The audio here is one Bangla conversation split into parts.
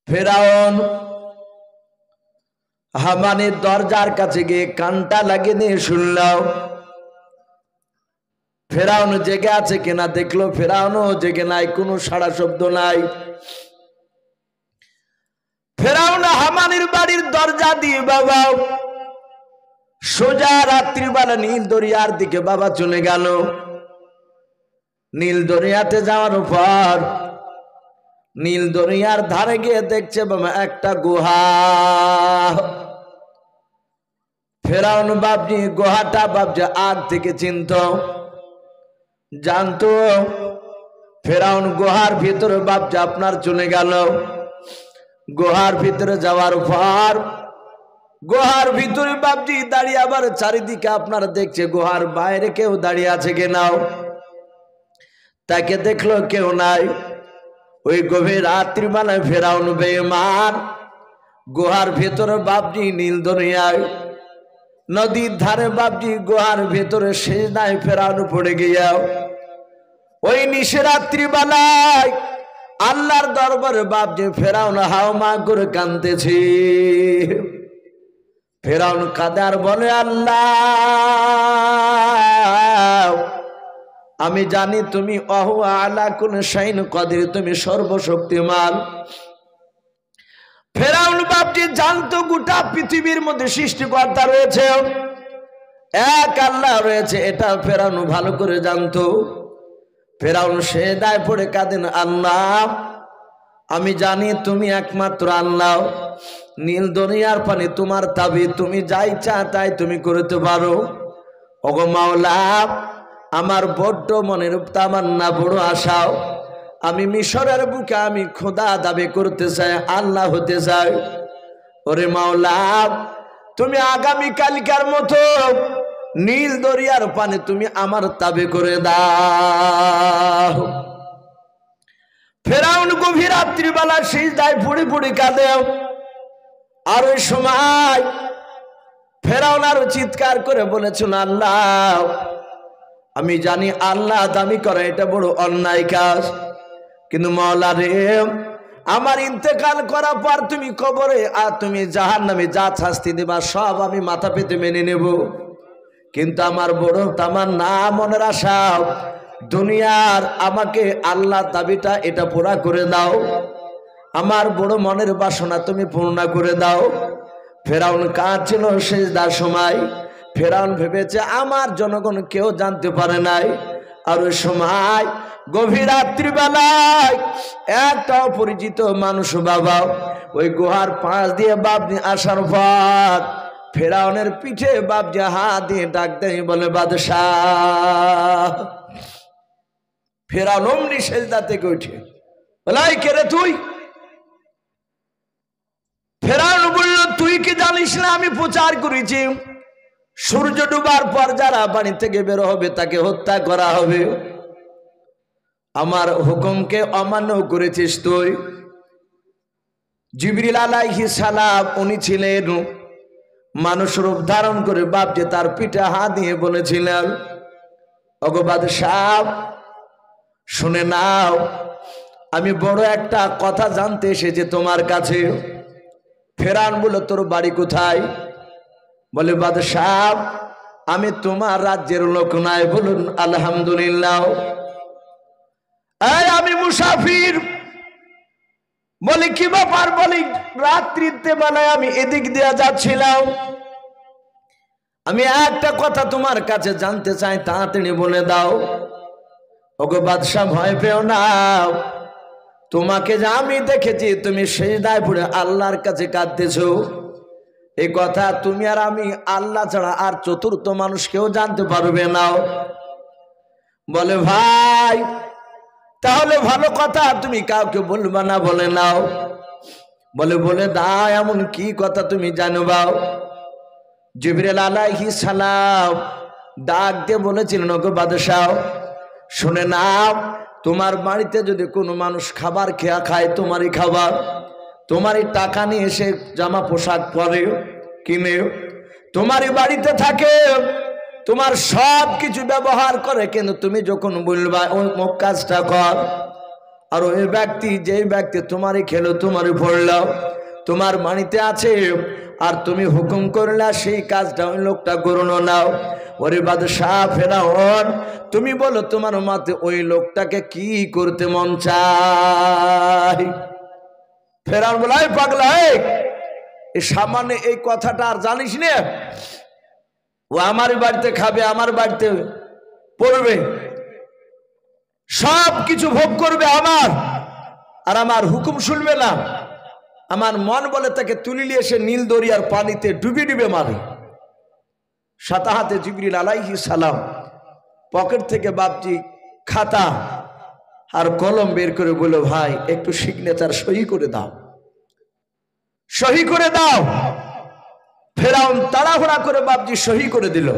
ফেরাউন হামানের দরজার কাছে গিয়ে কানটা লাগিয়ে নিয়ে শুনল ফেরাউন জেগে আছে কিনা। দেখলো ফেরাউনও জেগে নাই, কোনো সাড়া শব্দ নাই। ফেরাউন হামানের বাড়ির দরজা দিয়ে বাবা সোজা রাত্রিবেলা নীল দরিয়ার দিকে বাবা চলে গেল। নীল দরিয়াতে যাওয়ার পর নীল দরিয়ার ধারে গিয়ে দেখছে বাবা একটা গুহা। ফেরাউন বাপজি গুহাটা বাপজি আগ থেকে চিনত, জানতো। ফেরাউন গুহার ভিতরে বাপজি আপনার চলে গেল। গুহার ভিতরে যাওয়ার পর গুহার ভিতরে বাপজি দাঁড়িয়ে আবার চারিদিকে আপনার দেখছে গুহার বাইরে কেউ দাঁড়িয়ে আছে কিনাও। তাকে দেখলো কেউ নাই। ওই গভীর রাত্রিবেলায় ফেরাউন বেঈমান গুহার ভেতরে বাপজি নীল দরিয়ায় নদীর ধারে বাপজি গুহার ভেতরে সিজদায় ফেরাউন পড়ে গিয়া ওই নিশিরাত্রি বেলায় আল্লাহর দরবারে বাপজি ফেরাউন হাওমা করে কাঁদতেছে। ফেরাউন কাদার বলে, আল্লাহ আমি জানি তুমি অহু আলা কুল্লি শাইইন কাদির, তুমি সর্বশক্তিমান। ফেরাউন বাপজি জানতো গোটা পৃথিবীর মধ্যে সৃষ্টিকর্তা রয়েছে, এক আল্লাহ রয়েছে, এটা ফেরাউন ভালো করে জানতো। ফেরাউন সিজদায় পড়ে কাঁদেন, আল্লাহ আমি জানি তুমি একমাত্র আল্লাহ, নীল দরিয়ার পানি তোমার তাবি, তুমি যাই চা তাই তুমি করতে পারো। ওগো মাওলা আমার বড্ড মনের তামান্না, বড় আশাও, আমি মিশরের বুকে আমি খোদা দাবি করতে চাই, আল্লাহ হতে চাই। ওরে মাওলা তুমি আগামী কালকার মতো নীল দরিয়ার পানি তুমি আমার তাবে করে দাও। ফেরাউন গভীর রাত্রিবেলা সিজদায় পড়ে পড়ে কাঁদে। আর ওই সময় ফেরাউন আরো চিৎকার করে বলেছিল, আল্লাহ আমি জানি আল্লাহ দাবি করে এটা বড় অন্যায় কাজ, কিন্তু মাওলা রে আমার ইন্তেকাল করার পর তুমি কবরে আর তুমি জাহান্নামে যা শাস্তি দেবা সব আমি মাথা পেতে মেনে নেব, কিন্তু আমার বড় তামান্না মনের আশা দুনিয়ার আমাকে আল্লাহ দাবিটা এটা পুরা করে দাও, আমার বড় মনের বাসনা তুমি পূর্ণ করে দাও। ফেরাউন কাঁদছিল সিজদার সময়। ফেরাউন ভেবেছে আমার জনগণ কেউ জানতে পারে নাই। আর ওই সময় গভীর রাত্রিবেলায় একটা অপরিচিত মানুষ বাবা ওই গুহার পাশ দিয়ে বাপনি আসার পর ফেরাউনের পিঠে বাপজি হাত দিয়ে ডাক দেয়, বলে বাদশাহ। ফেরাউন অমনি সিজদা থেকে উঠে বলে, কে রে তুই? ফেরাউন বলল, তুই কি জানিস না আমি প্রচার করেছি সূর্য ডুবার পর যারা বাড়ি থেকে বের হবে তাকে হত্যা করা হবে, আমার হুকুমকে অমান্য করেছিস তুই। জিবরিল আলাইহিস সালাম উনি ছিলেন মানুষ রূপ ধারণ করে বাপজি তার পিঠে হাত দিয়ে বলেছিলেন, ওগো বাদশাহ শুনে নাও, আমি বড় একটা কথা জানতে এসেছি তোমার কাছে। ফেরাউন বলল, তোর বাড়ি কোথায়? বলে, বাদশাহ আমি তোমার রাজ্যের লোক নাই। বলুন আলহামদুলিল্লাহ। আমি মুসাফির। বলে, কি ব্যাপার? বলি, রাত্রিতে বেলায় আমি এদিক দিয়ে যাচ্ছিলাম, আমি একটা কথা তোমার কাছে জানতে চাই, তাড়াতাড়ি বলে দাও। ওগো বাদশাহ ভয় পেও না, তোমাকে যে আমি দেখেছি তুমি সিজদায় পড়ে আল্লাহর কাছে কাঁদতেছো, এই কথা তুমি আর আমি আল্লাহ ছাড়া আর চতুর্থ মানুষ কেউ জানতে পারবে না। বলে, ভাই তাহলে ভালো কথা, তুমি কাউকে বলবা না? বলে, নাও। বলে দাও, এমন কি কথা তুমি জানবাও? জিবরিল আলাইহিস সালাম ডাক দিয়ে বলেছিলেন, ওগো বাদশাহ শুনে নাও, তোমার বাড়িতে যদি কোনো মানুষ খাবার খেয়া খায়, তোমারই খাবার, তোমারই টাকা নিয়ে এসে জামা পোশাক পরে কিনে তোমারই বাড়িতে থাকে, তোমার সব কিছু ব্যবহার করে, কিন্তু তুমি যখন বলবা ওই কাজটা কর, আর ওই ব্যক্তি, যেই ব্যক্তি তোমারই খেলো, তোমারই পড়লাও, তোমার বাড়িতে আছে, আর তুমি হুকুম করলা সেই কাজটা ওই লোকটা করুন নাও। ওরে বাদশাহ ফেরাউন, তুমি বলো তোমার মতে ওই লোকটাকে কি করতে মন চায়? ফেরাউন বলে, পাগলা, এই সামান্য এই কথাটা আর জানিস না? ও আমার বাড়িতে খাবে, আমার বাড়িতে পড়বে, সব কিছু ভোগ করবে আমার, আর আমার হুকুম শুনবে না। আমার মন বলে তাকে তুলে নিয়ে এসে নীল দরিয়ার পানিতে ডুবে ডুবে মারে। সাথে হাতে জিবরিল আলাইহিস সালাম পকেট থেকে বাপজি খাতা আর কলম বের করে বলল, ভাই একটু সিগনেচার সহি করে দাও, সহি করে দাও। ফেরাউন তাড়াহুড়া করে বাপজি সহি করে দিল।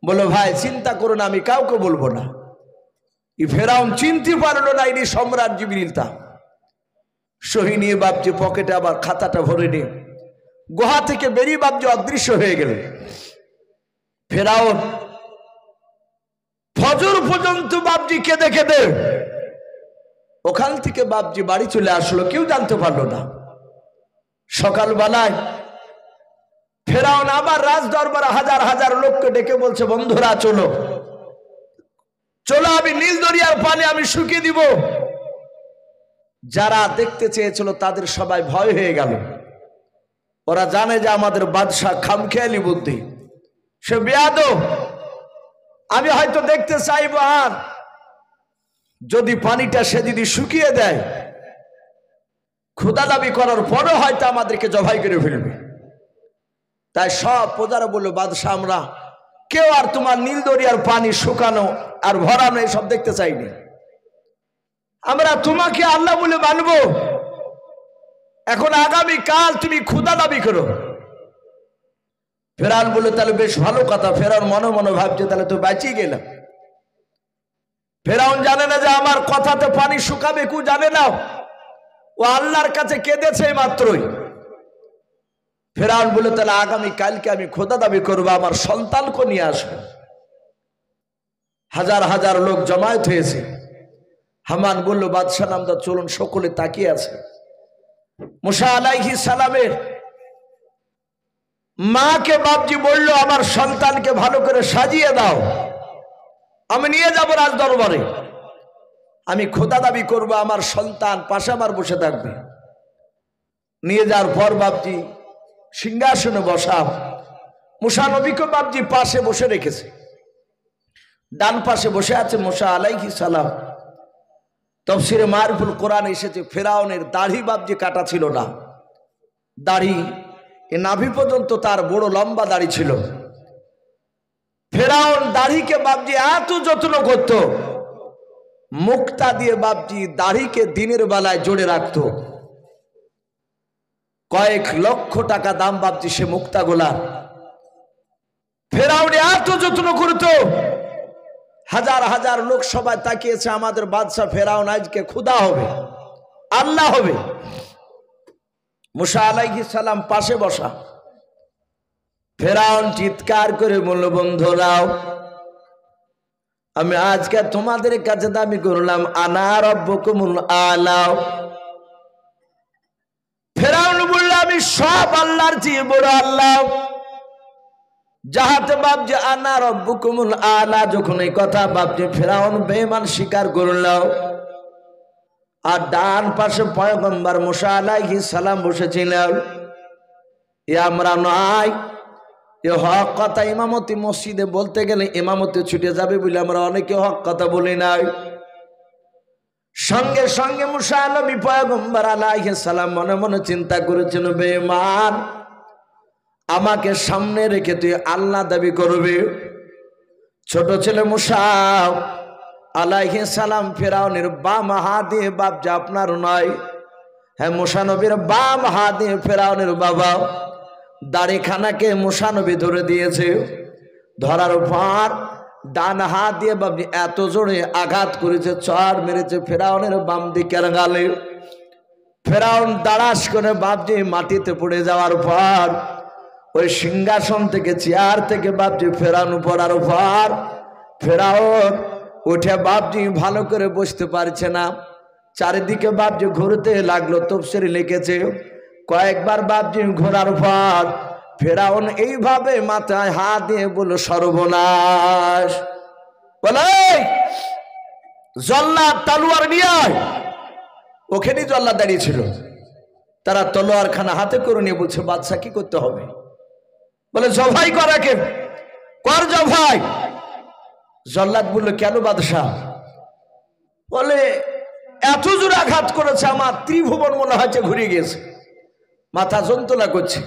বলল, ভাই চিন্তা করো না, আমি কাউকে বলবো না। ফেরাউন চিনতে পারলো না ইনি সম্রাট জিবরিল। তা সহি নিয়ে বাপজি পকেটে আবার খাতাটা ভরে নিয়ে গুহা থেকে বেরিয়ে বাপজি অদৃশ্য হয়ে গেল। ফেরাউন ফজর পর্যন্ত বাপজি কেঁদে কেঁদে ওখান থেকে বাপজি বাড়ি চলে আসলো, কেউ জানতে পারলো না। সকালবেলায় ফেরাউন আবার রাজ দরবারে হাজার হাজার লোককে ডেকে বলছে, বন্ধুরা চলো চলো, আমি নীল দরিয়ার পানি আমি শুকিয়ে দিব। যারা দেখতে চেয়েছিল তাদের সবাই ভয় হয়ে গেল। ওরা জানে যে আমাদের বাদশাহ খামখেয়ালি বুদ্ধি, সে বেয়াদব। আমি হয়তো দেখতে চাইবো, আর যদি পানিটা সে যদি শুকিয়ে দেয়, ক্ষুধা দাবি করার পরও হয়তো আমাদেরকে জবাই করে ফেলবে। তাই সব প্রজারা বললো, বাদশাহ আমরা কেউ আর তোমার নীল দরিয়ার পানি শুকানো আর ভরানো এসব দেখতে চাইনি, আমরা তোমাকে আল্লাহ বলে মানবো। এখন আগামী কাল তুমি ক্ষুধা দাবি করো। ফেরাউন বলে, তাহলে বেশ ভালো কথা। ফেরাউন মনে মনে ভাবছে, তাহলে তো বাঁচিয়ে গেলাম। ফেরাউন জানে না যে আমার কথাতে পানি শুকাবে, কেউ জানে না। ও আল্লাহর কাছে কেঁদেছে মাত্রই। ফেরাউন বলে, তাহলে আগামী কালকে আমি খোদা দাবি করবো, আমার সন্তানকে নিয়ে আসবো। হাজার হাজার লোক জমায়েত হয়েছে। হামান বলল, বাদশাহ নামদা চলুন। সকলে তাকিয়ে আছে। মুসা আলাইহিস সালামের মাকে বাপজি বলল, আমার সন্তানকে ভালো করে সাজিয়ে দাও, আমি নিয়ে যাব রাজ দরবারে, আমি খোদা দাবি করবো, আমার সন্তান পাশে আমার বসে থাকবে। নিয়ে যাওয়ার পর বাপজি সিংহাসনে বসা। মুসা নবীকে বাপজি পাশে বসে রেখেছে, ডান পাশে বসে আছে মুসা আলাইহিস সালাম। তাফসীরে মারিফুল কোরআন এসেছে, ফেরাউনের দাড়ি বাপজি কাটা ছিল না, দাড়ি এ নাভি পর্যন্ত তার বড় লম্বা দাড়ি ছিল। ফেরাউন দাড়িকে বাপজি এত যত্ন করত, মুক্তা দিয়ে বাপজি দাড়িকে দিনের বেলায় জোড়ে রাখত। কয়েক লক্ষ টাকা দাম বাপজি সে মুক্তা গোলা। ফেরাউন এত যত্ন করত, হাজার হাজার লোক সবাই তাকিয়েছে, আমাদের বাদশাহ ফেরাউন আজকে ক্ষুধা হবে, আল্লাহ হবে। মুসা আলাইহিস সালাম পাশে বসা। ফেরাউন চিৎকার করে বলল, বন্ধুরাও আমি আজকে তোমাদের কাছে দাবি করলাম, আনা রাব্বুকুমুল আলা। ফেরাউন বলল, আমি সব আল্লাহর চেয়ে বড় আল্লাহ। যাহাতে বাপজি আনা রাব্বুকুমুল আলা, যখন এই কথা বাপজি ফেরাউন বেঈমান স্বীকার করল, আর ডান পাশে পয়গম্বর মুসা আলাইহিস সালাম বসেছিলেন। এ আমরা নয়, এ হক কথা ইমামতি মসজিদে বলতে গেলে ইমামতি ছুটে যাবে বলে আমরা অনেকে হক কথা বলি নাই। সঙ্গে সঙ্গে মুসা নবী পয়গম্বর আলাইহিস সালাম মনে মনে চিন্তা করেছেন, বেঈমান আমাকে সামনে রেখে তুই আল্লাহ দাবি করবে। ছোট ছেলে মুসা আলাইহিস সালাম ফেরাউনের বাম হাত দিয়ে, বাপ যা আপনার নয়, হ্যাঁ মুসা নবীর বাম হাত দিয়ে ফেরাউনের বাবা দাড়িখানাকে মুসা নবী ধরে দিয়েছে। ধরার পর ডান হাত দিয়ে বাপজি এত জোরে আঘাত করেছে, চড় মেরেছে ফেরাউনের বাম দিকের গালে। ফেরাউন দাঁড়াস করে বাপজি মাটিতে পড়ে যাওয়ার পর ওই সিংহাসন থেকে, চেয়ার থেকে বাপজি ফেরাউন পড়ার পর ফেরাউন উঠে বাপজি ভালো করে বসতে পারছে না। চারিদিকে বাপজি ঘুরতে লাগলো। তফসিরে লিখেছে কয়েকবার বাপজি ঘোরার পর ফেরাউন এইভাবে মাথায় হাত দিয়ে বলল সর্বনাশ। বলে জল্লাদ তলোয়ার নিয়ে আয়। ওখানেই জল্লাদ দাঁড়িয়ে ছিল। তারা তলোয়ার খানা হাতে করে নিয়ে বলছে বাদশা কি করতে হবে? বলে জবাই করাকে কর জবাই। জল্লাদ বলল কেন বাদশা? বলে এত জোর আঘাত করেছে আমার ত্রিভুবন মনে হচ্ছে ঘুরে গিয়েছে, মাথা যন্ত্রণা করছে।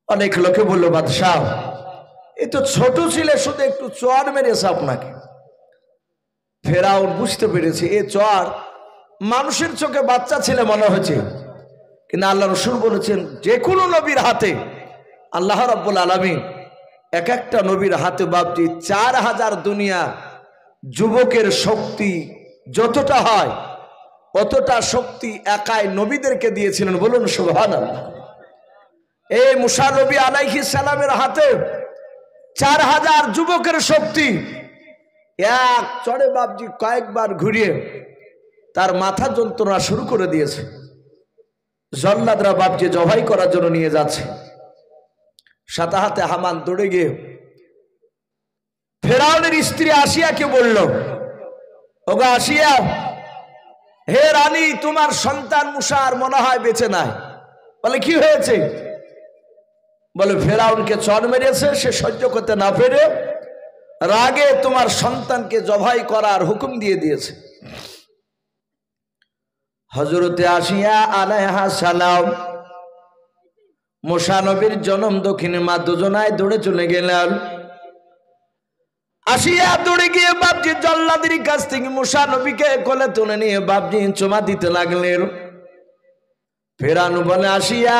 অনেক লোকে বললো বাদশাহ এই তো ছোট ছিলে, শুধু একটু চর মেরেছে আপনাকে। ফেরাউন বুঝতে পেরেছে এ চর মানুষের চোখে বাচ্চা ছেলে মনে হয়েছে, কিন্তু আল্লাহ রসুল বলেছেন যে কোনো নবীর হাতে আল্লাহ রাব্বুল আলামিন এক একটা নবীর হাতে বাপজি 4000 দুনিয়া যুবকের শক্তি যতটা হয় অতটা শক্তি একাই নবীদেরকে দিয়েছিলেন। বলুন সুবহানাল্লাহ। এই মুসা নবী আলাইহিস সালামের হাতে 4000 যুবকের শক্তি এক চড়ে বাপজি কয়েকবার ঘুরিয়ে তার মাথা যন্ত্রণা শুরু করে দিয়েছে। জল্লাদরা বাপজি জবাই করার জন্য নিয়ে যাচ্ছে। সাথে হাতে হামান দৌড়ে গিয়ে ফেরাউনের স্ত্রী আসিয়াকে বলল ওগো আসিয়া, হে রানী তোমার সন্তান মুসা আর মনে হয় বেঁচে নাই। বলে কি হয়েছে? বলে ফেরাউনকে চর মেরেছে, সে সহ্য করতে না পেরে রাগে তোমার সন্তানকে জবাই করার হুকুম দিয়ে দিয়েছে। হযরতে আসিয়া আলাইহা সালাম মুসা নবীর জনম দক্ষিণে মা দুজনায় দৌড়ে চলে গেলেন। আসিয়া দৌড়ে গিয়ে বাপজি জল্লাদের কাছ থেকে মুসা নবীকে কোলে তুলে নিয়ে বাপজি চুমা দিতে লাগলেন। ফেরাউন বলে আসিয়া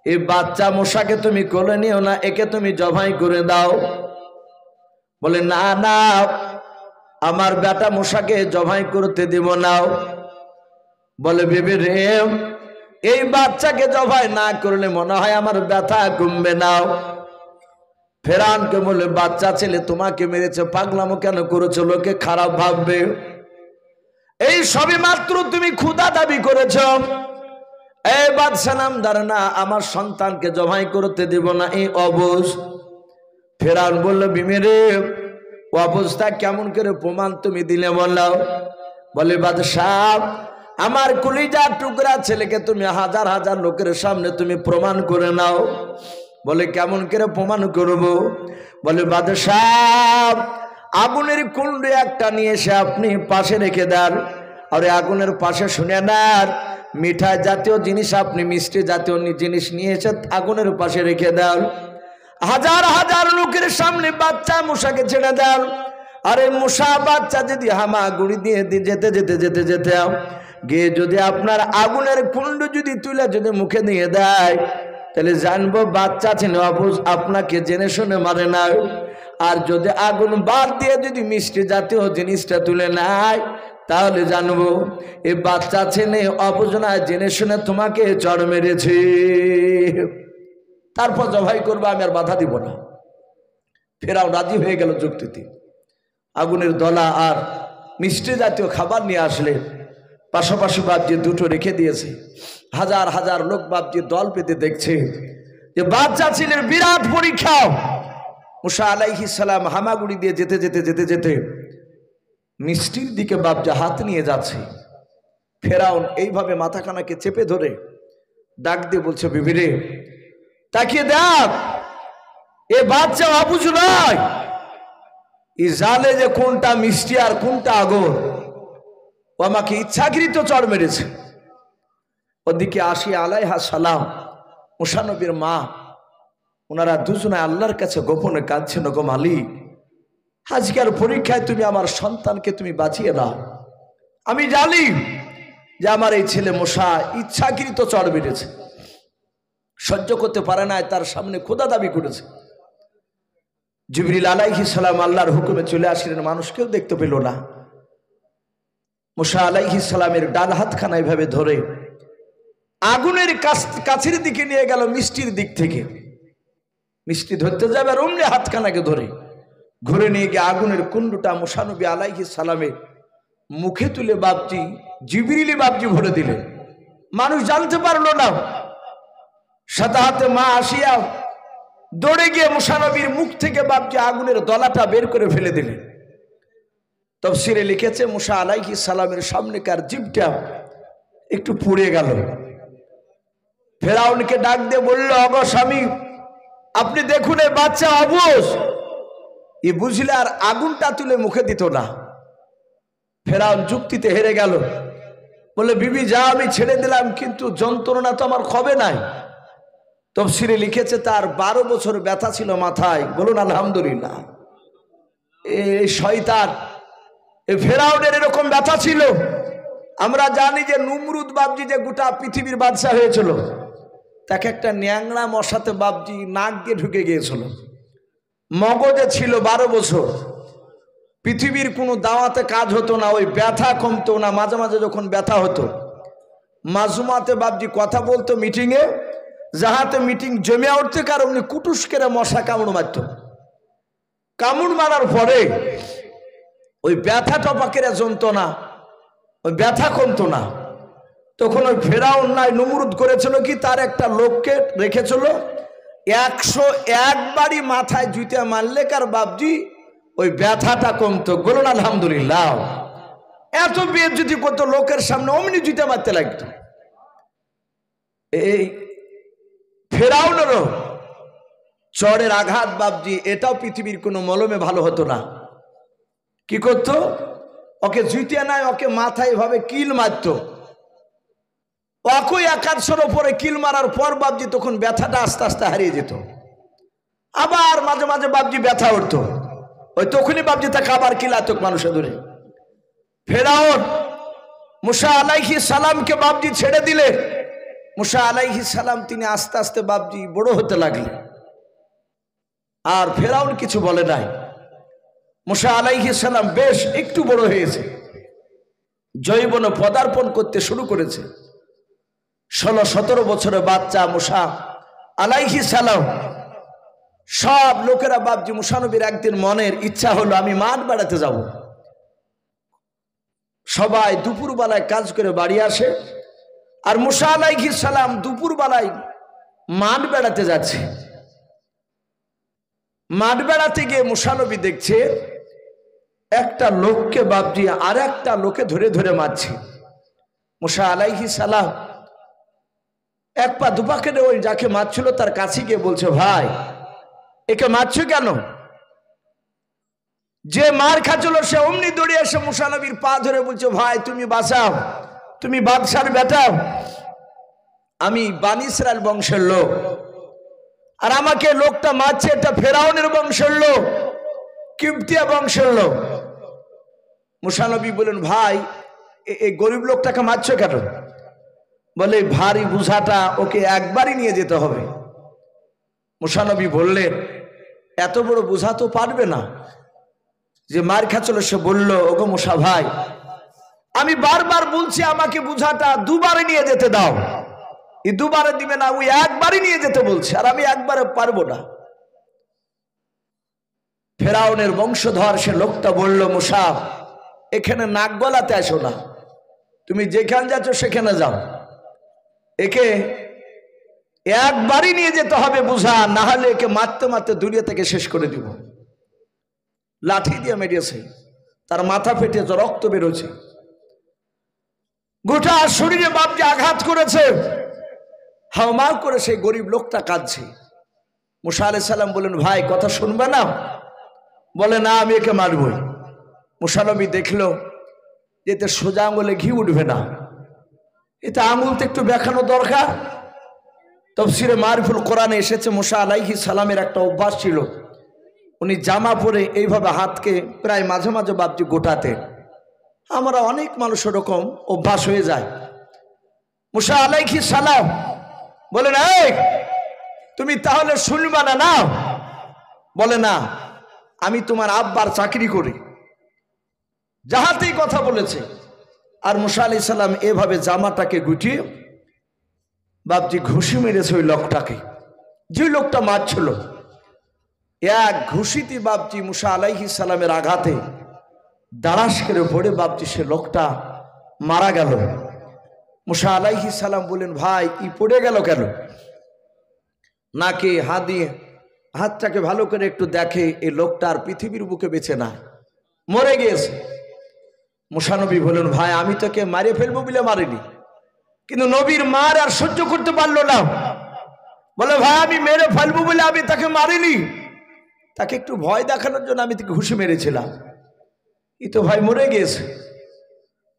এই বাচ্চা মুসাকে তুমি কোলে নিও না, একে তুমি জবাই করে দাও। বলে না না আমার বেটা মুসাকে জবাই করতে দেব না। বলে বেবি রে এই বাচ্চাকে জবাই না করলে মনে হয় আমার ব্যথা কমবে না। ফেরাউনকে বলে বাচ্চা ছেলে তোমাকে মেরেছে, পাগলামো কেন করেছো? লোকে খারাপ ভাববে। এই সবে মাত্র তুমি ক্ষুধা দাবি করেছ, এই বাদশা নামদার না আমার সন্তানকে জবাই করতে দেব না এই অবুঝ। ফেরাউন বলল বিবি রে অবস্থা কেমন করে প্রমাণ তুমি দিলে বললাও? বলে বাদশাহ আমার কলিজার টুকরা ছেলেকে তুমি হাজার হাজার লোকের সামনে তুমি প্রমাণ করে নাও। বলে কেমন করে প্রমাণ করব? বলে বাদশাহ আগুনের কুণ্ড একটা নিয়ে এসে আপনি পাশে রেখে দেন, আর আগুনের পাশে শুনে নেন মিঠাই জাতীয় জিনিস আপনি মিষ্টি জাতীয় জিনিস নিয়ে এসে আগুনের পাশে রেখে দেন। হাজার হাজার লোকের সামনে বাচ্চা মুসাকে ছেড়ে দেন। আরে মুসা বাচ্চা যদি হামাগুড়ি দিয়ে যেতে যেতে যেতে যেতে গিয়ে যদি আপনার আগুনের কুণ্ড যদি তুলে যদি মুখে দিয়ে দেয় তাহলে জানবো বাচ্চা ছিল অবুঝ, আপনাকে জেনে শুনে মারে না। আর যদি আগুন বাদ দিয়ে যদি মিষ্টি জাতীয় জিনিসটা তুলে নেয় তাহলে জানবো এই বাচ্চা ছেলে অবুঝ না, জেনে শুনে তোমাকে চড় মেরেছে। তারপর জবাই করবো, আমি আর বাধা দিব না। ফেরাও রাজি হয়ে গেল যুক্তিতে। আগুনের দলা আর মিষ্টি জাতীয় খাবার নিয়ে আসলে পাশাপাশি বাপজি দুটো রেখে দিয়েছে। হাজার হাজার লোক বাপজি দল পেতে দেখছে যে বাচ্চা ছেলের বিরাট পরীক্ষা। মুসা আলাইহিস সালাম হামাগুড়ি দিয়ে যেতে যেতে যেতে যেতে মিষ্টির দিকে বাপজা হাত নিয়ে যাচ্ছে। ফেরাউন এইভাবে মাথাখানাকে চেপে ধরে ডাক দিয়ে বলছে বিবি রে তাকিয়ে দেখ, এ বাচ্চা অবুঝ নয়, এই জালে যে কোনটা মিষ্টি আর কোনটা আগুন, ও আমাকে ইচ্ছাকৃত চড় মেরেছে। ওদিকে আসিয়া আলাইহা সালাম মুসা নবীর মা, ওনারা দুজনে আল্লাহর কাছে গোপনে কাঁদছেন, গো মালিক আজকের পরীক্ষায় তুমি আমার সন্তানকে তুমি বাঁচিয়ে দাও। আমি জানি যে আমার এই ছেলে মুসা ইচ্ছাকৃত চড় মেরেছে, সহ্য করতে পারে না, তার সামনে খোদা দাবি করেছে। জিবরিল আলাইহিস সালাম আল্লাহর হুকুমে চলে আসলেন, মানুষ কেউ দেখতে পেল না। মুসা আলাইহিস সালামের ডান হাতখানা এভাবে ধরে আগুনের কাছের দিকে নিয়ে গেল, মিষ্টির দিক থেকে মিষ্টি ধরতে যাবে আর অমনি হাতখানাকে ধরে ঘুরে নিয়ে গিয়ে আগুনের কুণ্ডটা মুসা নবী আলাইহিস সালামের মুখে তুলে বাপজি জিবরিলি বাপজি ভরে দিলেন। মানুষ জানতে পারলো না। সাথে হাতে মা আসিয়া দৌড়ে গিয়ে মুসা নবীর মুখ থেকে বাপজি আগুনের দলাটা বের করে ফেলে দিলেন। তাফসীরে লিখেছে মুসা আলাইহিস সালামের সামনেকার জিভটা একটু পুড়ে গেল। ফেরাউনকে ডাক দিয়ে বলল, অগো স্বামী, আপনি দেখুন এই বাচ্চা অবুঝ, এ বুঝলে আর আগুনটা তুলে মুখে দিত না। ফেরাউন যুক্তিতে হেরে গেল, বলে বিবি যা, আমি ছেড়ে দিলাম, কিন্তু যন্ত্রণা তো আমার হবে নাই। তাফসীরে লিখেছে তার 12 বছর ব্যথা ছিল মাথায়। বলুন আলহামদুলিল্লাহ। এই শয়তান, এই ফেরাউনের এরকম ব্যথা ছিল। আমরা জানি যে নমরুদ বাপজি যে গোটা পৃথিবীর বাদশা হয়েছিল, তাকে একটা ন্যাংরা মশাতে বাপজি নাক দিয়ে ঢুকে গিয়েছিল। মগজে ছিল 12 বছর। পৃথিবীর কোনো দাওয়াতে কাজ হতো না, ওই ব্যথা কমতো না। মাঝে মাঝে যখন ব্যথা হতো, মাজুমাতে বাপজি কথা বলতো মিটিংয়ে, যাহাতে মিটিং জমে উঠতে কারণে কুটুস করে মশা কামড় মারত। কামড় মারার পরে ওই ব্যথা টপাকের যন্ত্রণা, ওই ব্যথা কমতো না। তখন ওই ফেরাউন নাই নমরুদ করেছিল কি, তার একটা লোককে রেখেছিল, 101 বারই মাথায় জুতে মারলে কার বাপজি ওই ব্যথাটা কমতো। বলুন আলহামদুলিল্লাহ। এত বেইজ্জতি করতো লোকের সামনে, অমনি জুতে মারতে লাগতো। এই ফেরাউনেরও চড়ের আঘাত বাপজি, এটাও পৃথিবীর কোনো মলমে ভালো হতো না। কি করতো, ওকে জুতে নাই, ওকে মাথায় এভাবে কিল মারতো। ওকে 100 উপরে কিল মারার পর বাপজি তখন ব্যথাটা আস্তে আস্তে হারিয়ে যেত। আবার মাঝে মাঝে বাপজি ব্যথা উঠতো, ওই তখনই বাপজি তাকে আবার কিলাতো মানুষে ধরে। ফেরাউন মুসা আলাইহিস সালামকে বাপজি ছেড়ে দিলে। মুসা আলাইহিস সালাম তিনি আস্তে আস্তে বাপজি বড় হতে লাগলেন। আর ফেরাউন কিছু বলে নাই। মুসা আলাইহিস সালাম বেশ একটু বড় হয়েছে, যৌবনে পদার্পণ করতে শুরু করেছে। 16-17 বছরের বাচ্চা মুসা আলাইহিস সালাম। সব লোকেরা বাপজি মুসা নবীর একদিন মনের ইচ্ছা হলো, আমি মাঠ বেড়াতে যাব। সবাই দুপুরবেলায় কাজ করে বাড়ি আসে, আর মুসা আলাইহিস সালাম দুপুরবেলায় মাঠ বেড়াতে যাচ্ছে। মাঠ বেড়াতে গিয়ে মুসা নবী দেখছে একটা লোককে বাপজি আর একটা লোকে ধরে ধরে মারছে। মুসা আলাইহিস সালাম এক পা দুপা কেটে ওই যাকে মারছিল তার কাছে গিয়ে বলছে, ভাই একে মারছো কেন? যে মার খাচ্ছিল সে অমনি দৌড়ে এসে মুসা নবীর পা ধরে বলছে, ভাই তুমি বাঁচাও, তুমি বাদশার বেটা, আমি বানী ইসরাইল বংশের লোক, আর আমাকে লোকটা মারছে এটা ফেরাউনের বংশের লোক, কিবতিয়া বংশের লোক। মুসা নবী বলেন, ভাই এই গরিব লোকটাকে মারছো কেন? বলে ভারী বুঝাটা ওকে একবারই নিয়ে যেতে হবে। মুসা নবী বললেন, এত বড় বুঝা তো পারবে না। যে মার খাচ্ছিল সে বলল, ওগো মুসা ভাই, আমি বারবার বলছি আমাকে বুঝাটা দুবারে নিয়ে যেতে দাও। এই দুবারে দিবে না, ওই একবারই নিয়ে যেতে বলছে, আর আমি একবারে পারবো না। ফেরাউনের বংশধর সে লোকটা বলল, মুসা এখানে নাক গলাতে আসো না, তুমি যেখানে যাচ্ছ সেখানে যাও, একে একবারই নিয়ে যেতে হবে বুঝা, না হলে একে মারতে মারতে দুনিয়া থেকে শেষ করে দিব। লাঠি দিয়ে মেরেছে, তার মাথা ফেটেছে, রক্ত বেরোছে, গোটা শরীরে বাপজি আঘাত করেছে, হাওমাও করে সেই গরিব লোকটা কাঁদছে। মুসা আলাইহিস সালাম বলেন, ভাই কথা শুনবে না? বলে না, আমি একে মারবই। মুসা নবী দেখলো এতে সোজা আঙুলে ঘি উঠবে না, এতে আঙুল তো একটু দেখানো দরকার। তাফসীরে মারিফুল কোরআনে এসেছে মুসা আলাইহিস সালামের একটা অভ্যাস ছিল, উনি জামা পরে এইভাবে হাতকে প্রায় মাঝে মাঝে বাপজি গোটাতে। আমরা অনেক মানুষ এরকম অভ্যাস হয়ে যায়। মুসা আলাইহিস সালাম বলেন, এই তুমি তাহলে শুনবা না? না। বলে না, আমি তোমার আব্বার চাকরি করি, যাহাতেই কথা বলেছে। আর মুসা আলাইহিস সালাম এভাবে জামাটাকে গুটিয়ে বাপজি ঘুষি মেরেছে ওই লোকটাকে, যে লোকটা মারছিল। এক ঘুষিতি বাপজি মুসা আলাইহিস সালামের আঘাতে দাঁড়াস করে পড়ে বাপজি সে লোকটা মারা গেল। মুসা আলাইহিস সালাম বলেন, ভাই ই পড়ে গেল কেন? নাকি হাত দিয়ে হাতটাকে ভালো করে একটু দেখে, এই লোকটা আর পৃথিবীর বুকে বেঁচে না, মরে গিয়েছে। মুসা নবী বলেন, ভাই আমি তোকে মারে ফেলবো বলে মারিনি, কিন্তু নবীর মার আর সহ্য করতে পারলো না, বলে ভাই আমি মেরে ফেলবো বলে আমি তাকে মারিনি, তাকে একটু ভয় দেখানোর জন্য আমি তাকে ঘুষি মেরেছিলাম, ই তো ভাই মরে গিয়েছে।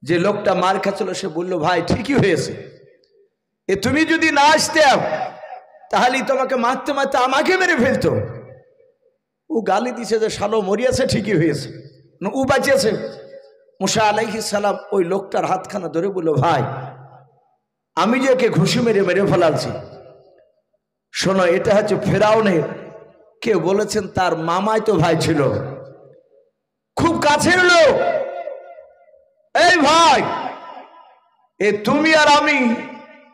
যে লোকটা মার খাচ্ছিল সে বলল, ভাই ঠিকই হয়েছে, এ তুমি যদি না আসতে তাহলে তোমাকে মারতে মারতে আমাকে মেরে ফেলতো। ও গালি দিছে যে শালো মরিয়াছে, ঠিকই হয়েছে, ও বাঁচিয়েছে। মুসা আলাইহিস সালাম ওই লোকটার হাতখানা ধরে বলল, ভাই আমি যে একে ঘুষি মেরে মেরে ফেলালছি, শোনো এটা হচ্ছে ফেরাউনের, কেউ বলেছেন তার মামাই তো ভাই ছিল, খুব কাছের লোক। এই ভাই এ তুমি আর আমি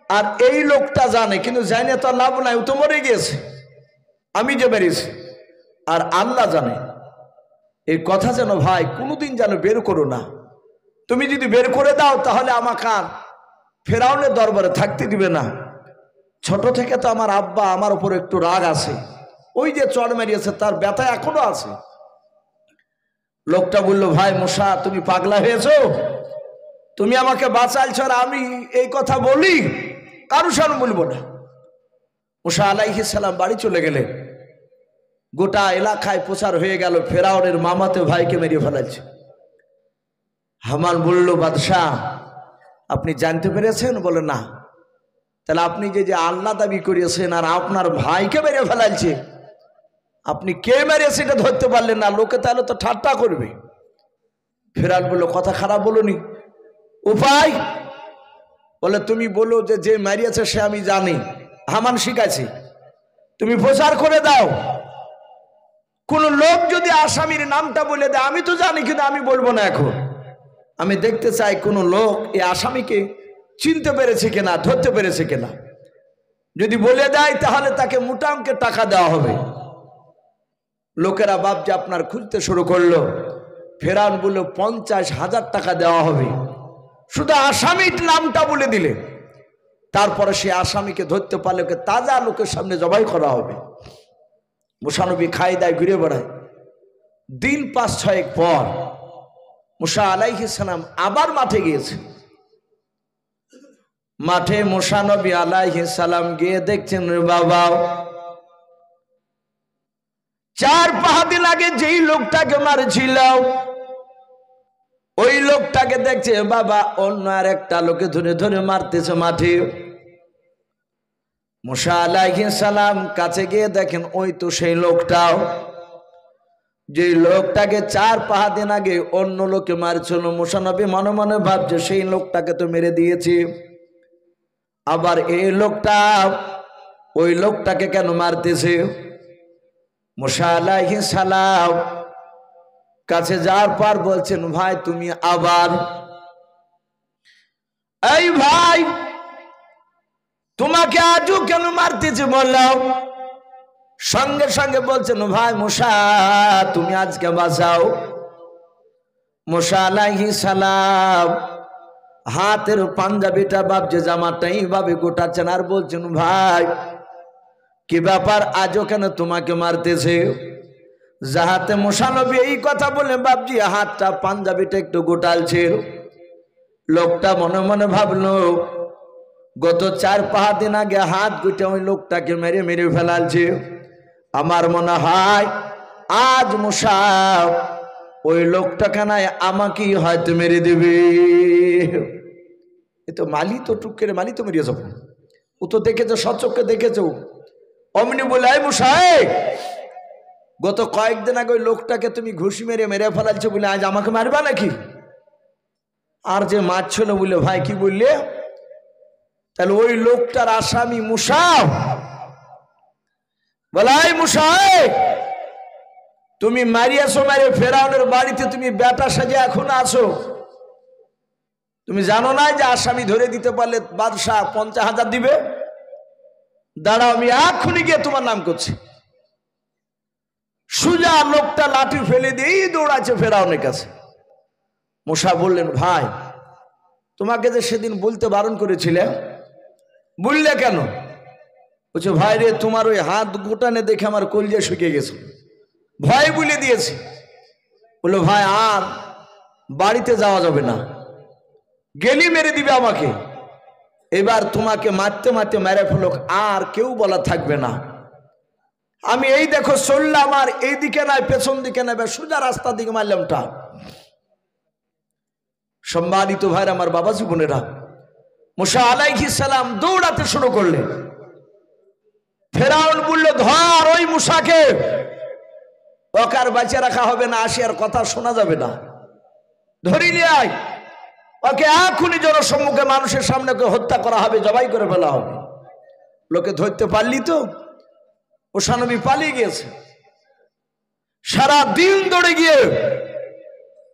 আর এই লোকটা জানে, কিন্তু জানে তো লাভ নাই, ও তো মরে গিয়েছে, আমি যে মেরেছি আর আল্লাহ জানে। এই কথা যেন ভাই কোনোদিন যেন বের করো না, তুমি যদি বের করে দাও তাহলে আমাকে আর ফেরাউনের দরবারে থাকতে দিবে না। ছোট থেকে তো আমার আব্বা আমার উপর একটু রাগ আছে, ওই যে চড় মেরিয়েছে তার ব্যথা এখনো আছে। লোকটা বলল, ভাই মুসা তুমি পাগলা হয়েছো, তুমি আমাকে বাঁচাইছো আর আমি এই কথা বলি, কারো সামনে বলবো না। মুসা আলাইহিস সালাম বাড়ি চলে গেলেন। গোটা এলাকায় প্রচার হয়ে গেল ফেরাউনের মামাতে ভাইকে মেরে ফেলাচ্ছে। হামান বলল, বাদশাহ আপনি জানতে পেরেছেন? বলে না। তাহলে আপনি যে যে আল্লাহ দাবি করিয়েছেন আর আপনার ভাইকে মেরে ফেলাচ্ছে, আপনি কে মেরেছে এটা ধরতে পারলেন না, লোকে তাহলে তো ঠাট্টা করবে। ফেরাউন বলল, কথা খারাপ বলুনি, উপায়? বলে তুমি বলো যে যে মারিয়েছে সে আমি জানি, হামান শিখাইছি, তুমি প্রচার করে দাও। কোন লোক যদি আসামির নামটা বলে দেয়, আমি তো জানি কিন্তু আমি বলবো না, এখন আমি দেখতে চাই কোন লোক এই আসামিকে চিনতে পেরেছে কিনা, ধরতে পেরেছে কিনা। যদি বলে দেয় তাহলে তাকে মোটা অঙ্কের টাকা দেওয়া হবে। লোকেরা বাপজি আপনার খুঁজতে শুরু করলো। ফেরাউন বলল 50,000 টাকা দেওয়া হবে শুধু আসামির নামটা বলে দিলে, তারপরে সে আসামিকে ধরতে পারলে ওকে তাজা লোকের সামনে জবাই করা হবে। মুসা নবী খাই দায় ঘুরে বেড়ায়। দিন 5-6 পর মুসা আলাইহিস সালাম আবার মাঠে গিয়েছে। মাঠে মুসা নবী আলাইহিস সালাম গিয়ে দেখছেন, বাবা 4-5 দিন আগে যেই লোকটাকে মারছিল ওই লোকটাকে দেখছে বাবা অন্য আর একটা লোকে ধরে ধরে মারতেছে মাঠে। মুসা আলাইহিস সালাম কাছে গিয়ে দেখেন ওই তো সেই লোকটাও, যে লোকটাকে 4-5 দিন আগে অন্য লোকে মারছিল। মুসা নবী মনে মনে ভাবছে সেই লোকটাকে তো মেরে দিয়েছি, আবার এই লোকটা ওই লোকটাকে কেন মারতেছে। মুসা আলাইহিস সালাম কাছে যাওয়ার পর বলছেন, ভাই তুমি আবার, এই ভাই তোমাকে আজও কেন মারতেছে বললাম। সঙ্গে সঙ্গে বলছেন, ভাই মুসা তুমি আজকে বাঁচাও। মুসা আলাইহিস সালাম হাতের পাঞ্জাবিটা ভাবছে জামাটা এইভাবে গোটাচ্ছেন আর বলছেন, ভাই কি ব্যাপার আজও কেন তোমাকে মারতেছে। যাহাতে মুসা নবী এই কথা বলে বাপজি হাতটা পাঞ্জাবিটা একটু গোটালছে। লোকটা মনে মনে ভাবলো গত 4-5 দিন আগে হাত গুটে ওই লোকটাকে মেরে মেরে ফেলালছে, আমার মনে হয় আজ মুসা ওই লোকটাকে নাই আমাকেই হয়তো মেরে দেবে। এ তো মালি তো টুক করে মালি তো মেরিয়ে যাবো, ও তো দেখেছো, সচক্ষে দেখেছো। অমনি বলে, এই মুসা গত কয়েকদিন আগে ওই লোকটাকে তুমি ঘুষি মেরে মেরে ফেলালছো বলে আজ আমাকে মারবা নাকি? আর যে মারছিল বলে, ভাই কি বললে? তাহলে ওই লোকটার আসামি মুসা। বলে, এই মুসা তুমি মারিয়াছো মারে ফেরাউনের বাড়িতে, তুমি বেটা সাজে এখন আছো, তুমি জানো না যে আসামি ধরে দিতে পারলে বাদশাহ 50,000 দিবে? দাঁড়াও আমি এক্ষুনি গিয়ে তোমার নাম করছি। সুজা লোকটা লাঠি ফেলে দিয়েই দৌড়াচ্ছে ফেরাউনের কাছে। মূসা বললেন, ভাই তোমাকে যে সেদিন বলতে বারণ করেছিলে, বললে কেন? বলছে, ভাই রে, তোমার ওই হাত গোটানে দেখে আমার কলিজা শুকিয়ে গেছে, ভয় বলে দিয়েছি। বললো, ভাই আর বাড়িতে যাওয়া যাবে না, গেলি মেরে দিবে আমাকে, এবার তোমাকে মারতে মারতে মেরে ফেলো, আর কেউ বলা থাকবে না। আমি এই দেখো চললাম, আর এই দিকে নাই পেছন দিকে নেবে, সোজা রাস্তার দিকে মারলাম টা। সম্মানিত ভাইরা, আমার বাবা জীবনেরা, মূসা আলাইহিস সালাম দৌড়াতে শুরু করলেন। ফেরাউন বলল, ধর ওই মূসাকে, ওকে আর বাঁচিয়ে রাখা হবে না, আসি আর কথা শোনা যাবে না, ধরি নিয়ে আয়, ওকে এখনই জনসম্মুখে মানুষের সামনে হত্যা করা হবে, জবাই করে ফেলা হবে। লোকে ধরতে পারলি তো? মূসা নবী পালিয়ে গিয়েছে। সারা দিন দৌড়ে গিয়ে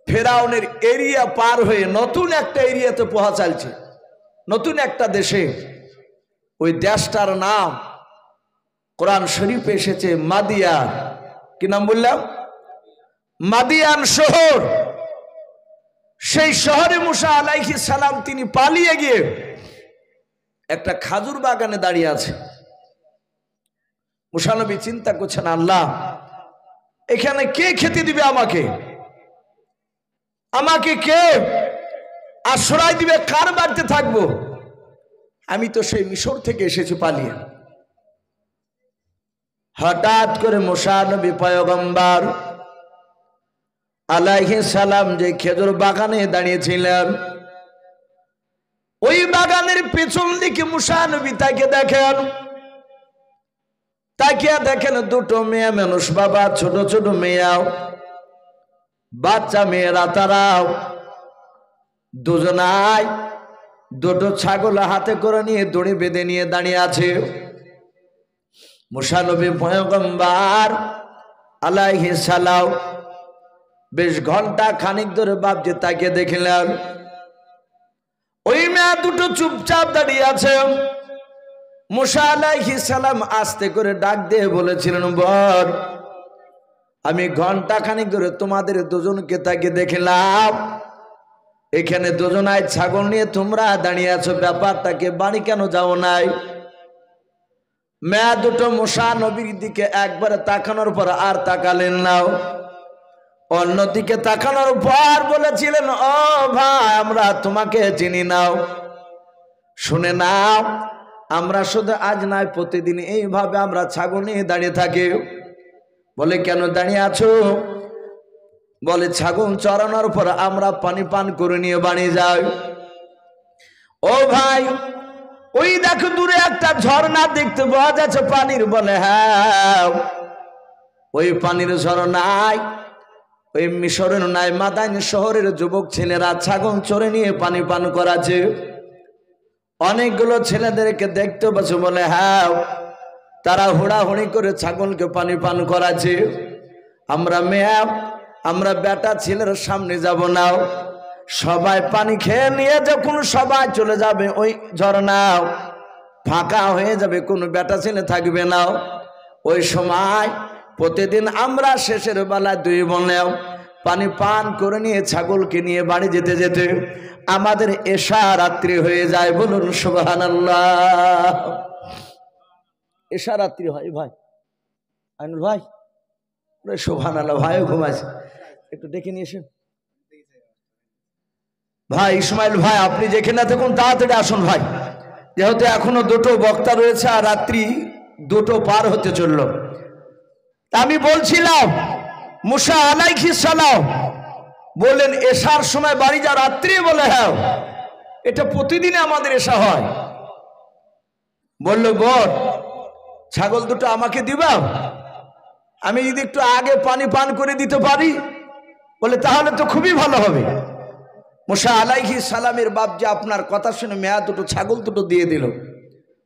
ফেরাউনের এরিয়া পার হয়ে নতুন একটা এরিয়াতে পৌঁছালছে, নতুন একটা দেশে। ওই দেশটার নাম কোরআন শরীফে এসেছে মাদিয়ান। কি নাম বললাম? মাদিয়ান শহর। সেই শহরে মূসা আলাইহিস সালাম তিনি পালিয়ে গিয়ে একটা খাজুর বাগানে দাঁড়িয়ে আছে। মূসা নবী চিন্তা করছেন, আল্লাহ এখানে কে খেতে দিবে আমাকে, আমাকে কে আশ্রয় দিবে, কার বাড়িতে থাকবো? আমি তো সেই মিশর থেকে এসেছি পালিয়ে। হঠাৎ করে মূসা নবী পয়গম্বর আলাইহিস সালাম যে খেজুর বাগানে দাঁড়িয়েছিলেন, ওই বাগানের পেছন দিকে মূসা নবী তাকে দেখেন। তাকিয়া দেখেন দুটো মেয়ে মানুষ, বাবা, ছোট ছোট মেয়াও, বাচ্চা মেয়েরা, তারাও দুজনায় দুটো ছাগল হাতে করে নিয়ে দড়ি বেঁধে নিয়ে দাঁড়িয়ে আছে। মূসা নবী পয়গম্বর আলাইহিস সালাম বেশ ঘন্টা খানিক ধরে বাপজি তাকিয়ে দেখলেন, ওই মেয়ে দুটো চুপচাপ দাঁড়িয়ে আছে। মূসা আলাইহিস সালাম আস্তে করে ডাক দিয়ে বলেছিলেন, বর, আমি ঘন্টা খানিক ধরে তোমাদের দুজনকে তাকিয়ে দেখলাম, এখানে দুজনায় ছাগল নিয়ে তোমরা দাঁড়িয়ে আছো, ব্যাপারটাকে বাড়ি কেন যাও নাই? মেয়ে দুটো মূসা নবীর দিকে একবারে তাকানোর পর আর তাকালেন না, অন্যদিকে তাকানোর পর বলেছিলেন, ও ভাই, আমরা তোমাকে চিনি নাও, শুনে নাও, আমরা শুধু আজ নয়, প্রতিদিন এইভাবে আমরা ছাগল নিয়ে দাঁড়িয়ে থাকি। বলে, কেন দাঁড়িয়ে আছো? বলে, ছাগল চড়ানোর পর আমরা পানি পান করে নিয়ে বাড়ি যাই। ও ভাই, ওই দেখো দূরে একটা ঝর্ণা দেখতে পাওয়া যাচ্ছে পানির। বলে, হ্যাঁ, ওই পানির ঝর্ণায় ওই মিশরের নাই মাদাইন শহরের যুবক ছেলেরা ছাগল চড়ে নিয়ে পানি পান করাছে। অনেকগুলো ছেলেদেরকে দেখতে পাচ্ছে। বলে, হ্যাঁ, তারা হুড়াহুড়ি করে ছাগলকে পানি পান করাছে। আমরা মেয়ে, আমরা বেটা ছেলের সামনে যাব না, সবাই পানি খেয়ে নিয়ে যখন সবাই চলে যাবে, ওই ঝর্ণা ফাঁকা হয়ে যাবে, কোনো বেটা ছেলে থাকবে না। ওই সময় প্রতিদিন আমরা শেষের বেলায় দুই বোনে পানি পান করে নিয়ে ছাগলকে নিয়ে বাড়ি যেতে যেতে আমাদের এশা রাত্রি হয়ে যায়। বলুন সুবহানাল্লাহ। এশা রাত্রি হয় ভাই, আইনুল ভাই, সুবহানাল্লাহ। ভাইও ঘুমাইছে, একটু ডেকে নিয়ে এসে। ভাই ইসমাইল ভাই, আপনি যেখানে থাকুন তাড়াতাড়ি আসুন ভাই, যেহেতু এখনো দুটো বক্তা রয়েছে আর রাত্রি দুটো পার হতে চলল। আমি বলছিলাম, মূসা আলাইহিস সালাম বললেন, এশার সময় বাড়ি যা রাত্রি। বলে, হ্যাঁ, এটা প্রতিদিন আমাদের এশা হয়। বলল, বর, ছাগল দুটো আমাকে দিবা, আমি যদি একটু আগে পানি পান করে দিতে পারি। বলে, তাহলে তো খুবই ভালো হবে। মূসা আলাইহিস সালামের বাপ যে আপনার কথা শুনে মেয়া দুটো ছাগল দুটো দিয়ে দিল।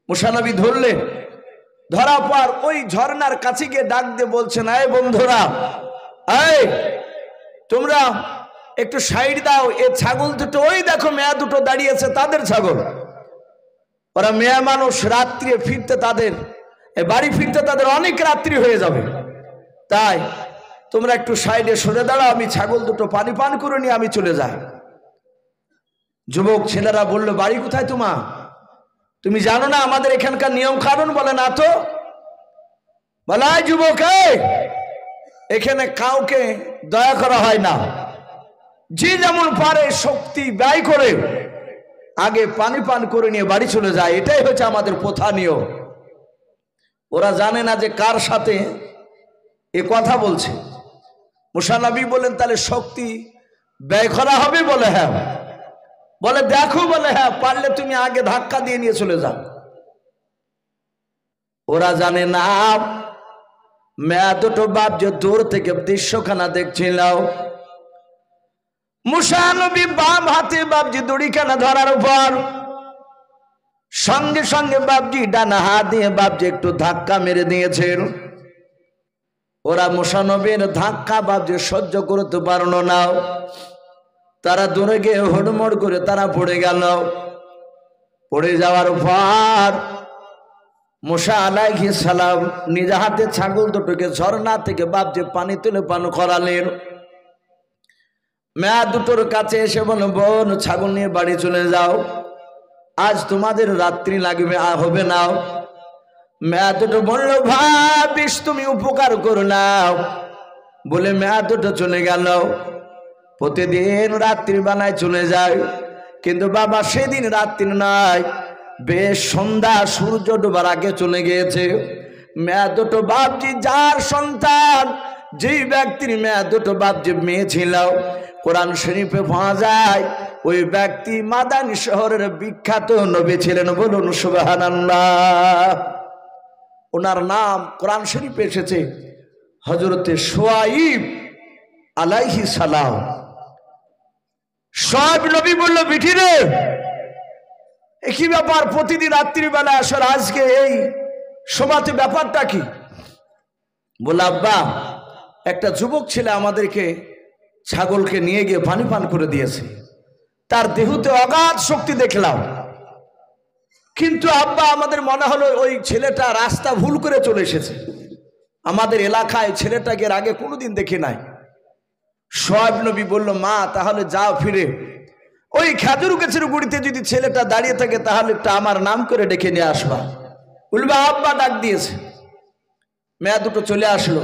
মূসা নবী ধরলেন, ধরা পর ওই ঝর্ণার কাছে গিয়ে ডাক দিয়ে বলছেন, এই বন্ধুরা, এই তোমরা একটু সাইড দাও, এ ছাগল দুটো ওই দেখো মেয়া দুটো দাঁড়িয়েছে, তাদের ছাগল। ওরা মেয়া মানুষ, রাত্রে ফিরতে তাদের বাড়ি ফিরতে তাদের অনেক রাত্রি হয়ে যাবে। তাই তোমরা একটু সাইডে সরে দাঁড়াও, আমি ছাগল দুটো পানি পান করে নিয়ে আমি চলে যাই। যুবক ছেলেরা বলল, বাড়ি কোথায় তোমার? তুমি জানো না আমাদের এখানকার নিয়ম কানুন? বলে না তো। বলে, যুবক, এখানে কাউকে দয়া করা হয় না, যে যেমন পারে শক্তি ব্যয় করে আগে পানি পান করে নিয়ে বাড়ি চলে যায়, এটাই হচ্ছে আমাদের প্রথা নিয়ম। ওরা জানে না যে কার সাথে এ কথা বলছে। মুসা নবী বলেন, তাহলে শক্তি ব্যয় করা হবে? বলে হ্যাঁ। বলে দেখো, বলে হ্যাঁ, পারলে তুমি আগে ধাক্কা দিয়ে নিয়ে চলে যাও। ওরা জানে না মেয়া দুটো বাপ যে দূর থেকে দৃশ্যখানা দেখছিল। মুসা নবী বাম হাতে বাপজি দড়িখানা ধরার পর সঙ্গে সঙ্গে বাপজি ডানা হাত দিয়ে বাপজি একটু ধাক্কা মেরে দিয়েছেন। ওরা মুসা নবীর ধাক্কা বাপজি সহ্য করতে পারল না, তারা দূরে গিয়ে হুড়মুড় করে তারা পড়ে গেল। পড়ে যাওয়ার পর মুসা আলাইহিস সালাম নিজ হাতে ছাগল দুটোকে ঝর্ণা থেকে বাপজি পানি তুলে পান করালেন। মেয়া দুটোর কাছে এসে বলো, বোন, ছাগল নিয়ে বাড়ি চলে যাও, আজ তোমাদের রাত্রি লাগবে, হবে না। মেয়া দুটো বললো, ভাবিস তুমি উপকার করো না বলে মেয়া দুটো চলে গেল। প্রতিদিন রাত্রি বানায় চলে যায়, কিন্তু বাবা সেদিন রাত্রি নাই, বেশ সন্ধ্যা সূর্য ডোবার আগে চলে গিয়েছে। মেয়া দুটো বাপজি যার সন্তান, যেই ব্যক্তির মেয়া দুটো বাপজি মেয়ে ছিল, কোরআন শরীফে পাওয়া যায় ওই ব্যক্তি মাদানী শহরের বিখ্যাত নবী ছিলেন। বলুন সুবহানাল্লাহ। ওনার নাম কোরআন শরীফে এসেছে হযরতে শুআয়ব আলাইহিস সালাম। শুআয়ব নবী বলল, বিটি রে, কি ব্যাপার প্রতিদিন রাত্রিবেলা আসর, আজকে এই সময়তে ব্যাপারটা কি? বলে, আব্বা, একটা যুবক ছেলে আমাদেরকে ছাগলকে নিয়ে গিয়ে পানি পান করে দিয়েছে, তার দেহতে অগাধ শক্তি দেখলাম, কিন্তু আব্বা আমাদের মনে হলো ওই ছেলেটা রাস্তা ভুল করে চলে এসেছে, আমাদের এলাকায় ছেলেটাকে এর আগে কোনোদিন দেখি নাই। শুআয়ব নবী বলল, মা, তাহলে যাও ফিরে ওই খেজুর গাছের গুড়িতে যদি ছেলেটা দাঁড়িয়ে থাকে তাহলে একটা আমার নাম করে ডেকে নিয়ে আসবা। বলবে আব্বা ডাক দিয়েছে। মেয়া দুটো চলে আসলো,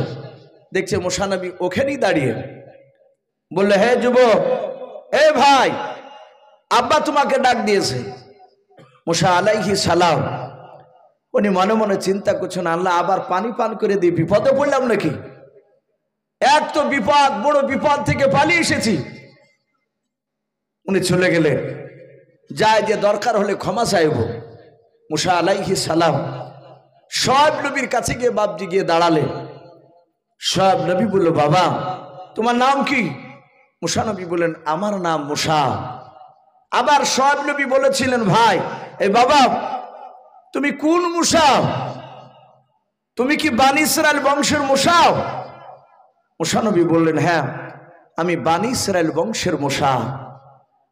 দেখছে মুসা নবী ওখানেই দাঁড়িয়ে। বললে, হে যুবক, এ ভাই, আব্বা তোমাকে ডাক দিয়েছে। মুসা আলাইহিস সালাম উনি মনে মনে চিন্তা করছেন, আল্লাহ, আবার পানি পান করে দিয়ে বিপদে পড়লাম নাকি? এক তো বিপদ, বড় বিপদ থেকে পালিয়ে এসেছি। উনি চলে গেলেন, যায় যে দরকার হলে ক্ষমা চাইব। মুসা আলাইহিস সালাম শুআয়ব নবীর কাছে গিয়ে বাপজি গিয়ে দাঁড়ালেন। শুআয়ব নবী বলল, বাবা, তোমার নাম কি? মুসা নবী বললেন, আমার নাম মুসা। আবার শুআয়ব নবী বলেছিলেন, ভাই, এই বাবা, তুমি কোন মুসা? তুমি কি বানি ইসরাইল বংশের মুসা? মুসা নবী বললেন, হ্যাঁ, আমি বানি ইসরাইল বংশের মুসা।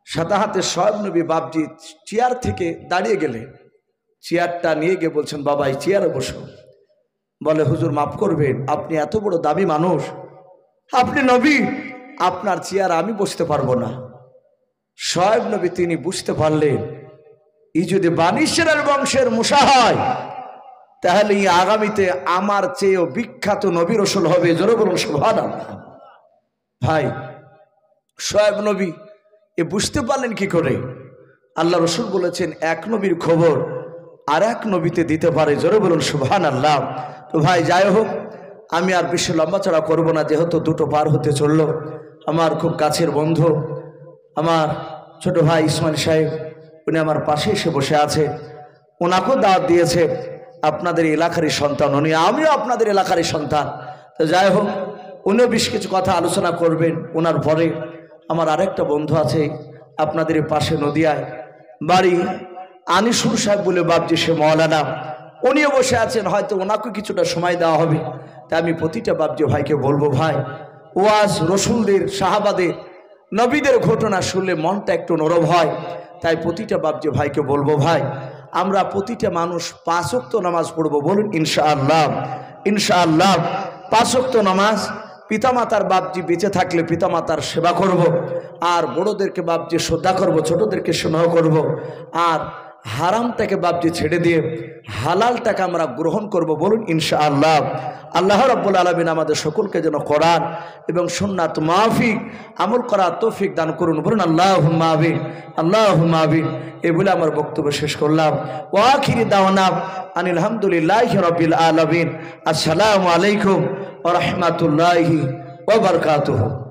সাদা হাতে শুআয়ব নবী বাপজি চেয়ার থেকে দাঁড়িয়ে গেলে চেয়ারটা নিয়ে গিয়ে বলছেন, বাবা, এই চেয়ারে বসো। বলে, হুজুর মাফ করবেন, আপনি এত বড় দামি মানুষ, আপনি নবী, আপনার চেয়ার আমি বসতে পারবো না। শুআয়ব নবী তিনি বুঝতে পারলেন, এই যদি বানি ইসরাইল বংশের মুসা হয় তাহলে এই আগামীতে আমার চেয়েও বিখ্যাত নবী রাসূল হবে। জোরে বলুন সুবহানাল্লাহ। ভাই, শুআয়ব নবী এ বুঝতে পারলেন কি করে? আল্লাহ রাসূল বলেছেন, এক নবীর খবর আর এক নবীতে দিতে পারে। জোরে বলুন সুবহানাল্লাহ। তো ভাই, যাই হোক, আমি আর বেশি লম্বাচড়া করবো না, যেহেতু দুটো পার হতে চললো। আমার খুব কাছের বন্ধু, আমার ছোট ভাই ইসমাইল সাহেব, উনি আমার পাশে এসে বসে আছে। ওনাকেও দাওয়াত দিয়েছে, আপনাদের এলাকারই সন্তান উনি, আমিও আপনাদের এলাকারই সন্তান। তো যাই হোক, উনিও বেশ কিছু কথা আলোচনা করবেন। ওনার পরে আমার আরেকটা বন্ধু আছে আপনাদের পাশে নদিয়ায় বাড়ি, আনিসুর সাহেব বলে বাপজি, সে মওলানা, উনিও বসে আছেন, হয়তো ওনাকে কিছুটা সময় দেওয়া হবে। তাই আমি প্রতিটা বাপজি ভাইকে বলবো, ভাই, ওয়াজ রসুলদের, সাহাবাদের, নবীদের ঘটনা শুনলে মনটা একটু নরম হয়। তাই প্রতিটা বাপজি ভাইকে বলবো, ভাই, আমরা প্রতিটা মানুষ 5 ওয়াক্ত নামাজ পড়বো। বলুন ইনশাআল্লাহ। ইনশাআল্লাহ 5 ওয়াক্ত নামাজ, পিতামাতার বাপজি বেঁচে থাকলে পিতামাতার সেবা করব, আর বড়োদেরকে বাপজি শ্রদ্ধা করব, ছোটদেরকে স্নেহ করব, আর হারামটাকে বাপজি ছেড়ে দিয়ে হালালটাকে আমরা গ্রহণ করব। বলুন ইনশাআল্লাহ। আল্লাহ রাব্বুল আলামিন আমাদের সকলকে যেন কোরআন এবং সুন্নাত মাফিক আমল করার তৌফিক দান করুন। বলুন আল্লাহুম্মা আমিন, আল্লাহুম্মা আমিন। এই বলে আমার বক্তব্য শেষ করলাম। ওয়া আখিরি দাওয়ানা আনিল হামদুলিল্লাহি রাব্বিল আলামিন। আসসালামু আলাইকুম ওয়া রাহমাতুল্লাহি ওয়া বারাকাতুহু।